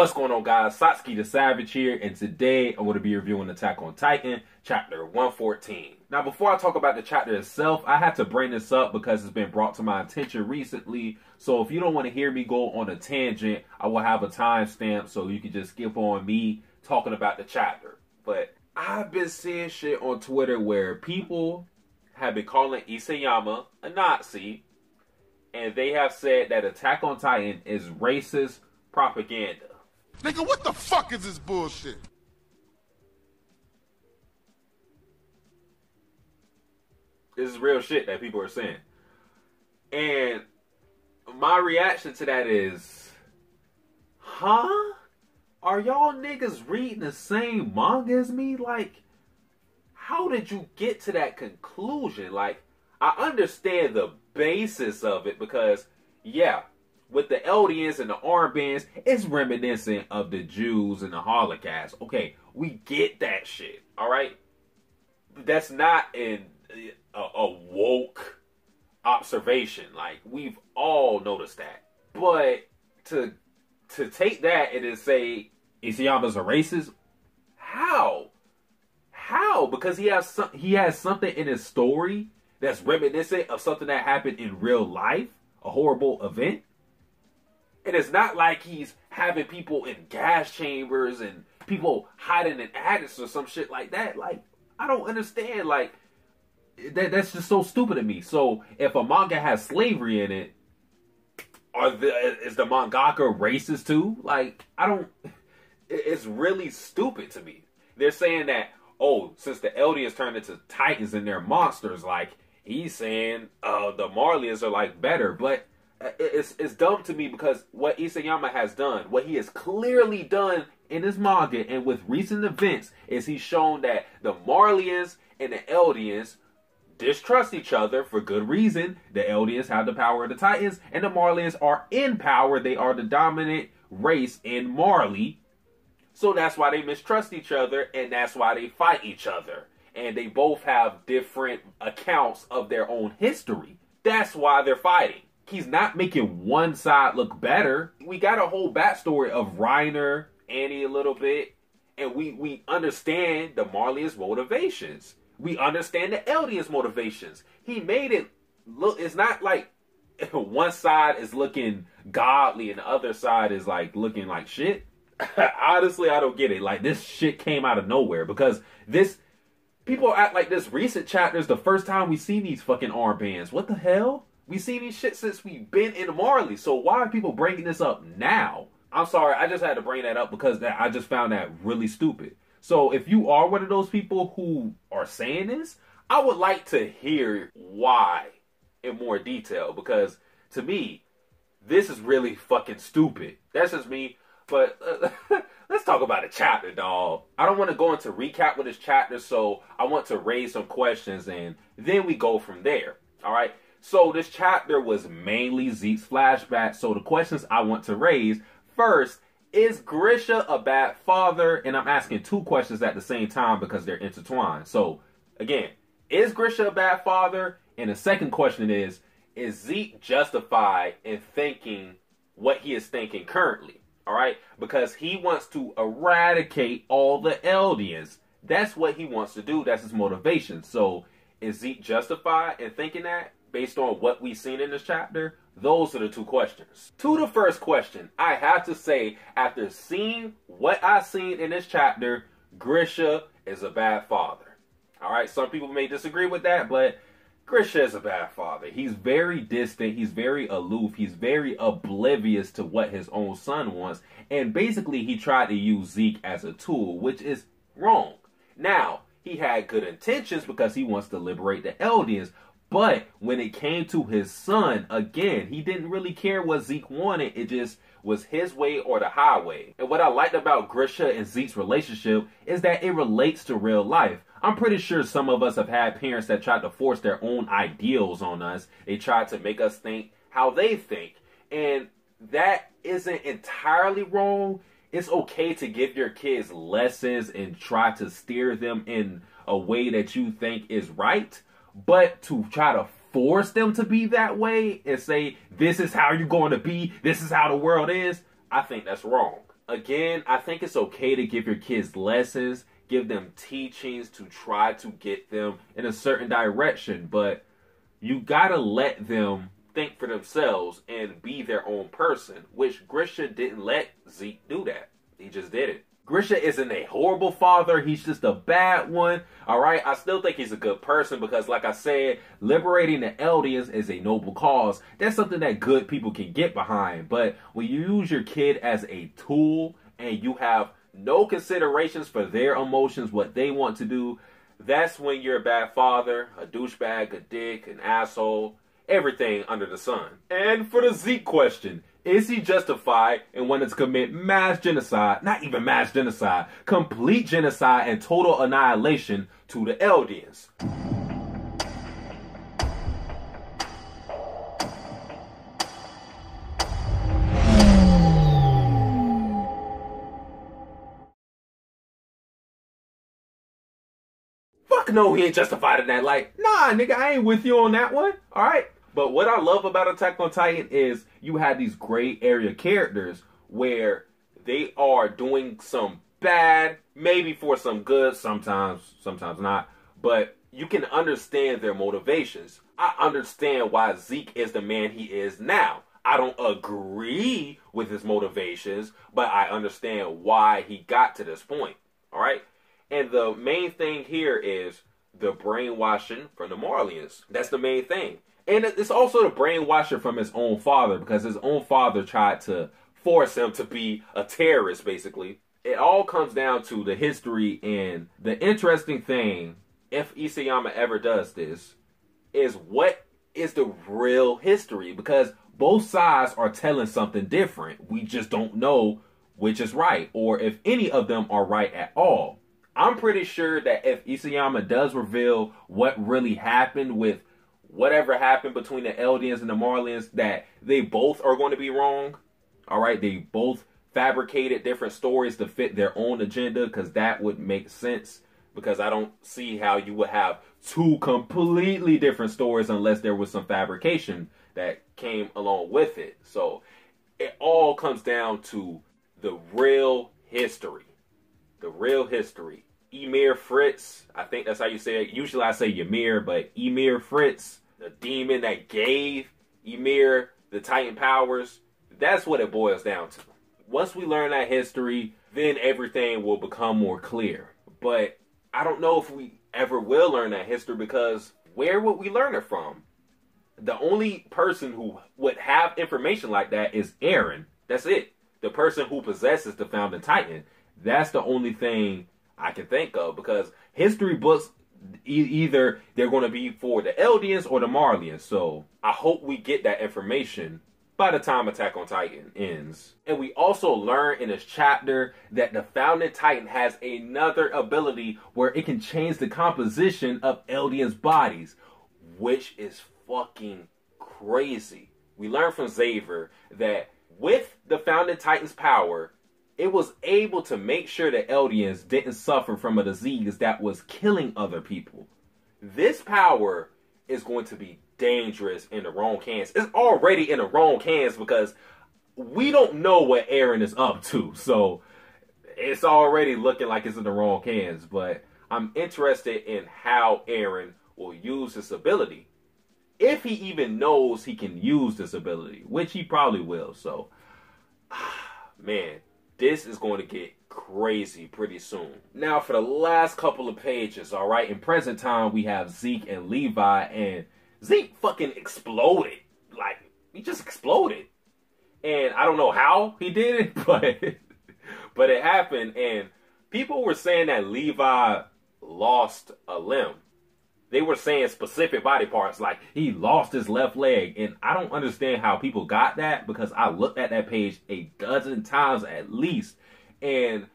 What's going on, guys? Satsuki the Savage here, and today I'm going to be reviewing Attack on Titan, chapter 114. Now, before I talk about the chapter itself, I had to bring this up because it's been brought to my attention recently. So if you don't want to hear me go on a tangent, I will have a timestamp so you can just skip on me talking about the chapter. But I've been seeing shit on Twitter where people have been calling Isayama a Nazi, and they have said that Attack on Titan is racist propaganda. Nigga, what the fuck is this bullshit? This is real shit that people are saying. And my reaction to that is, huh? Are y'all niggas reading the same manga as me? Like, how did you get to that conclusion? Like, I understand the basis of it because, yeah, with the Eldians and the armbands, it's reminiscent of the Jews and the Holocaust. Okay, we get that shit, all right? That's not a woke observation. Like, we've all noticed that. But to take that and then say Isayama's a racist, how? How? Because he has something in his story that's reminiscent of something that happened in real life, a horrible event. And it's not like he's having people in gas chambers and people hiding in attics or some shit like that. Like, I don't understand. Like, that's just so stupid to me. So, if a manga has slavery in it, is the mangaka racist too? Like, it's really stupid to me. They're saying that, oh, since the Eldians turned into Titans and they're monsters, like, he's saying the Marlians are, like, better. But it's dumb to me because what Isayama has done, what he has clearly done in his manga and with recent events, is he's shown that the Marlians and the Eldians distrust each other for good reason. The Eldians have the power of the Titans, and the Marlians are in power. They are the dominant race in Marley. So that's why they mistrust each other, and that's why they fight each other. And they both have different accounts of their own history. That's why they're fighting. He's not making one side look better. We got a whole backstory of Reiner, Annie a little bit, and we understand the Marlians' motivations. We understand the Eldians' motivations. He made it look, it's not like one side is looking godly and the other side is like looking like shit. Honestly, I don't get it. Like, this shit came out of nowhere because people act like this recent chapter is the first time we see these fucking armbands. What the hell? We see these shit since we've been in Marley. So why are people bringing this up now? I'm sorry, I just had to bring that up because I just found that really stupid. So if you are one of those people who are saying this, I would like to hear why in more detail. Because to me, this is really fucking stupid. That's just me. But let's talk about the chapter, dog. I don't want to go into recap with this chapter, so I want to raise some questions and then we go from there. All right? So this chapter was mainly Zeke's flashback. So the questions I want to raise, first, is Grisha a bad father? And I'm asking two questions at the same time because they're intertwined. So again, is Grisha a bad father? And the second question is Zeke justified in thinking what he is thinking currently? All right? Because he wants to eradicate all the Eldians. That's what he wants to do. That's his motivation. So is Zeke justified in thinking that? Based on what we've seen in this chapter? Those are the two questions. To the first question, I have to say, after seeing what I've seen in this chapter, Grisha is a bad father. Alright, some people may disagree with that, but Grisha is a bad father. He's very distant, he's very aloof, he's very oblivious to what his own son wants, and basically he tried to use Zeke as a tool, which is wrong. Now, he had good intentions because he wants to liberate the Eldians, but when it came to his son, again, he didn't really care what Zeke wanted. It just was his way or the highway. And what I liked about Grisha and Zeke's relationship is that it relates to real life. I'm pretty sure some of us have had parents that tried to force their own ideals on us. They tried to make us think how they think. And that isn't entirely wrong. It's okay to give your kids lessons and try to steer them in a way that you think is right. But to try to force them to be that way and say, this is how you're going to be, this is how the world is, I think that's wrong. Again, I think it's okay to give your kids lessons, give them teachings to try to get them in a certain direction, but you gotta let them think for themselves and be their own person, which Grisha didn't let Zeke do that. He just did it. Grisha isn't a horrible father. He's just a bad one. All right. I still think he's a good person because, like I said, liberating the Eldians is a noble cause. That's something that good people can get behind. But when you use your kid as a tool and you have no considerations for their emotions, what they want to do, that's when you're a bad father, a douchebag, a dick, an asshole, everything under the sun. And for the Zeke question, is he justified in wanting to commit mass genocide, not even mass genocide, complete genocide and total annihilation to the Eldians? Fuck no, he ain't justified in that. Like, nah, nigga, I ain't with you on that one. All right. But what I love about Attack on Titan is you have these gray area characters where they are doing some bad, maybe for some good, sometimes not. But you can understand their motivations. I understand why Zeke is the man he is now. I don't agree with his motivations, but I understand why he got to this point. All right? And the main thing here is the brainwashing from the Marlians. That's the main thing. And it's also the brainwashing from his own father, because his own father tried to force him to be a terrorist, basically. It all comes down to the history, and the interesting thing, if Isayama ever does this, is what is the real history? Because both sides are telling something different. We just don't know which is right, or if any of them are right at all. I'm pretty sure that if Isayama does reveal what really happened with whatever happened between the Eldians and the Marlians, that they both are going to be wrong. All right, they both fabricated different stories to fit their own agenda, because that would make sense. Because I don't see how you would have two completely different stories unless there was some fabrication that came along with it. So it all comes down to the real history. The real history. Ymir Fritz, I think that's how you say it. Usually I say Ymir, but Ymir Fritz, the demon that gave Ymir the Titan powers, that's what it boils down to. Once we learn that history, then everything will become more clear. But I don't know if we ever will learn that history, because where would we learn it from? The only person who would have information like that is Eren. That's it. The person who possesses the Founding Titan. That's the only thing I can think of, because history books, either they're going to be for the Eldians or the Marlians. So I hope we get that information by the time Attack on Titan ends. And we also learn in this chapter that the Founding Titan has another ability where it can change the composition of Eldians' bodies, which is fucking crazy. We learn from Xavier that with the Founding Titan's power, it was able to make sure the Eldians didn't suffer from a disease that was killing other people. This power is going to be dangerous in the wrong hands. It's already in the wrong hands because we don't know what Eren is up to. So it's already looking like it's in the wrong hands. But I'm interested in how Eren will use this ability. If he even knows he can use this ability, which he probably will. So, man, this is going to get crazy pretty soon. Now, for the last couple of pages, all right, in present time, we have Zeke and Levi, and Zeke fucking exploded. Like, he just exploded. And I don't know how he did it, but it happened, and people were saying that Levi lost a limb. They were saying specific body parts, like he lost his left leg. And I don't understand how people got that, because I looked at that page a dozen times at least, and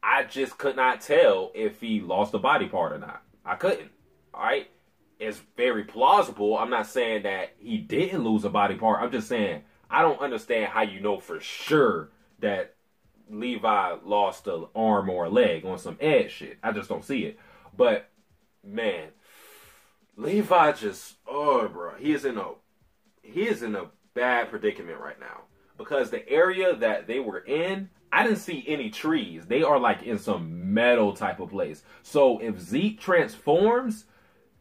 I just could not tell if he lost a body part or not. I couldn't. All right? It's very plausible. I'm not saying that he didn't lose a body part. I'm just saying I don't understand how you know for sure that Levi lost an arm or a leg on some edge shit. I just don't see it. But, man, Levi just, oh, bro, he is in a bad predicament right now, because the area that they were in, I didn't see any trees. They are like in some metal type of place. So if Zeke transforms,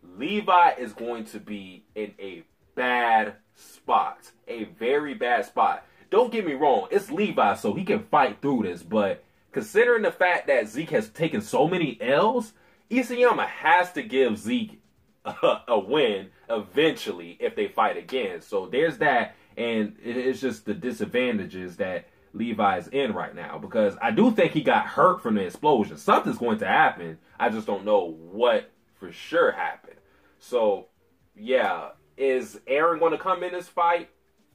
Levi is going to be in a bad spot. A very bad spot. Don't get me wrong, it's Levi, so he can fight through this, but considering the fact that Zeke has taken so many L's, Isayama has to give Zeke a win eventually if they fight again. So there's that, and it's just the disadvantages that Levi is in right now, because I do think he got hurt from the explosion. Something's going to happen. I just don't know what for sure happened. So, yeah, is Aaron going to come in this fight?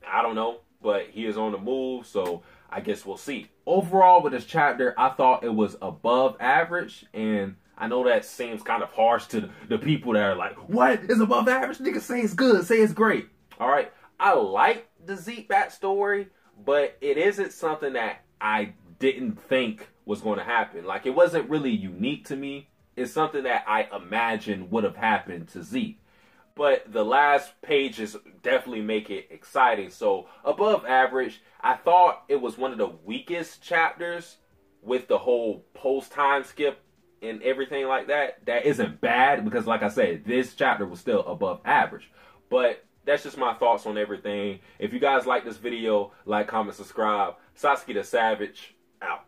I don't know, but he is on the move, so I guess we'll see. Overall, with this chapter, I thought it was above average, and I know that seems kind of harsh to the people that are like, what is above average? Nigga, say it's good, say it's great. All right, I like the Zeke backstory, but it isn't something that I didn't think was going to happen. Like, it wasn't really unique to me. It's something that I imagined would have happened to Zeke. But the last pages definitely make it exciting. So, above average. I thought it was one of the weakest chapters with the whole post-time skip and everything like that. That isn't bad because, like I said, this chapter was still above average. But that's just my thoughts on everything. If you guys like this video, like, comment, subscribe. Satsuki the Savage, out.